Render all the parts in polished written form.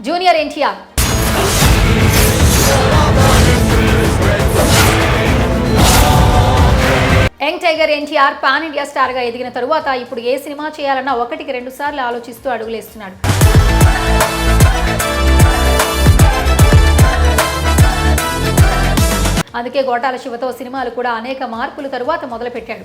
Junior NTR young tiger NTR pan India star గా ఎదిగిన తరువాత ఇప్పుడు ఏ సినిమా చేయాలన్నా ఒకటికి 2 సార్లు ఆలోచిస్తూ అడుగులేస్తున్నాడు. అందుకే గోటాల శివతో సినిమాలు కూడా అనేక మార్పుల తరువాత మొదలుపెట్టాడు.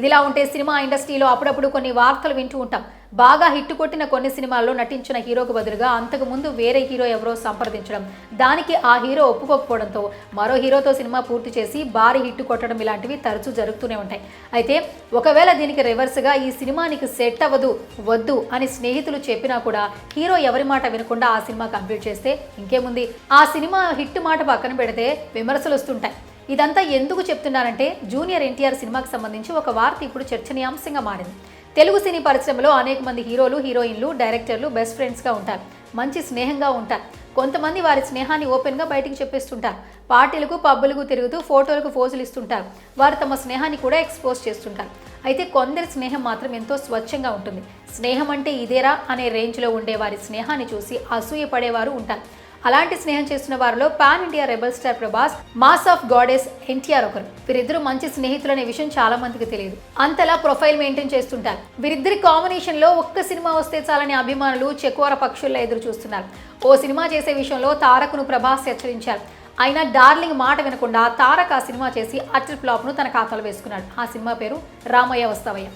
ఇదిలా ఉంటే సినిమా ఇండస్ట్రీలో అప్పుడప్పుడు కొన్ని వార్తలు వింటూ ఉంటాం. బాగా హిట్ కొట్టిన కొన్ని సినిమాల్లో నటించిన హీరోకు బదులుగా అంతకు ముందు వేరే హీరో ఎవరో సంప్రదించడం, దానికి ఆ హీరో ఒప్పుకోకపోవడంతో మరో హీరోతో సినిమా పూర్తి చేసి భారీ హిట్ కొట్టడం ఇలాంటివి తరచూ జరుగుతూనే ఉంటాయి. అయితే ఒకవేళ దీనికి రివర్స్గా ఈ సినిమా నీకు సెట్ అవ్వదు, వద్దు అని స్నేహితులు చెప్పినా కూడా హీరో ఎవరి మాట వినకుండా ఆ సినిమా కంప్లీట్ చేస్తే ఇంకేముంది, ఆ సినిమా హిట్ మాట పక్కన పెడితే విమర్శలు వస్తుంటాయి. ఇదంతా ఎందుకు చెప్తున్నానంటే జూనియర్ ఎన్టీఆర్ సినిమాకి సంబంధించి ఒక వార్త ఇప్పుడు చర్చనీయాంశంగా మారింది. తెలుగు సినీ పరిశ్రమలో అనేక మంది హీరోలు, హీరోయిన్లు, డైరెక్టర్లు బెస్ట్ ఫ్రెండ్స్గా ఉంటారు, మంచి స్నేహంగా ఉంటారు. కొంతమంది వారి స్నేహాన్ని ఓపెన్గా బయటికి చెప్పేస్తుంటారు. పార్టీలకు, పబ్బులకు తిరుగుతూ ఫోటోలకు పోజులు ఇస్తుంటారు. వారు తమ స్నేహాన్ని కూడా ఎక్స్పోజ్ చేస్తుంటారు. అయితే కొందరి స్నేహం మాత్రం ఎంతో స్వచ్ఛంగా ఉంటుంది. స్నేహం అంటే ఇదేరా అనే రేంజ్లో ఉండే వారి స్నేహాన్ని చూసి అసూయ పడేవారు ఉంటారు. అలాంటి స్నేహం చేస్తున్న వారిలో pan India rebel star Prabhas, mass of goddess NTR ఒకరు. వీరిద్దరూ మంచి స్నేహితులనే విషయం చాలా మందికి తెలియదు. అంతలా ప్రొఫైల్ మెయింటైన్ చేస్తుంటారు. వీరిద్దరి కాంబినేషన్ లో ఒక్క సినిమా వస్తే చాలని అభిమానులు చెకోర పక్షుల్లో ఎదురు చూస్తున్నారు. ఓ సినిమా చేసే విషయంలో తారక్ను ప్రభాస్ హెచ్చరించారు. అయినా డార్లింగ్ మాట వినకుండా తారక్ ఆ సినిమా చేసి అటర్ ఫ్లాప్ ను తన ఖాతాలో వేసుకున్నాడు. ఆ సినిమా పేరు రామయ్య వస్తావయ్య.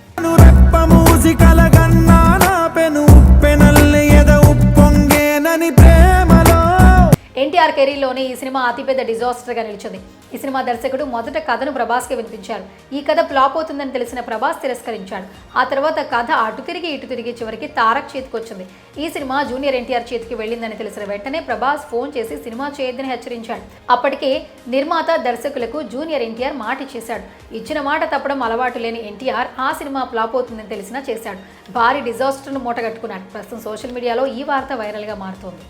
ఎన్టీఆర్ కెరీర్లోనే ఈ సినిమా అతిపెద్ద డిజాస్టర్గా నిలిచింది. ఈ సినిమా దర్శకుడు మొదట కథను ప్రభాస్కి వినిపించారు. ఈ కథ ఫ్లాప్ అవుతుందని తెలిసిన ప్రభాస్ తిరస్కరించాడు. ఆ తర్వాత కథ అటు తిరిగి ఇటు తిరిగి చివరికి తారక్ చేతికి వచ్చింది. ఈ సినిమా జూనియర్ ఎన్టీఆర్ చేతికి వెళ్ళిందని తెలిసిన వెంటనే ప్రభాస్ ఫోన్ చేసి సినిమా చేయొద్దని హెచ్చరించాడు. అప్పటికే నిర్మాత, దర్శకులకు జూనియర్ ఎన్టీఆర్ మాట ఇచ్చేశాడు. ఇచ్చిన మాట తప్పడం అలవాటు లేని ఎన్టీఆర్ ఆ సినిమా ఫ్లాప్ అవుతుందని తెలిసినా చేశాడు. భారీ డిజాస్టర్ను మూటగట్టుకున్నాడు. ప్రస్తుతం సోషల్ మీడియాలో ఈ వార్త వైరల్గా మారుతోంది.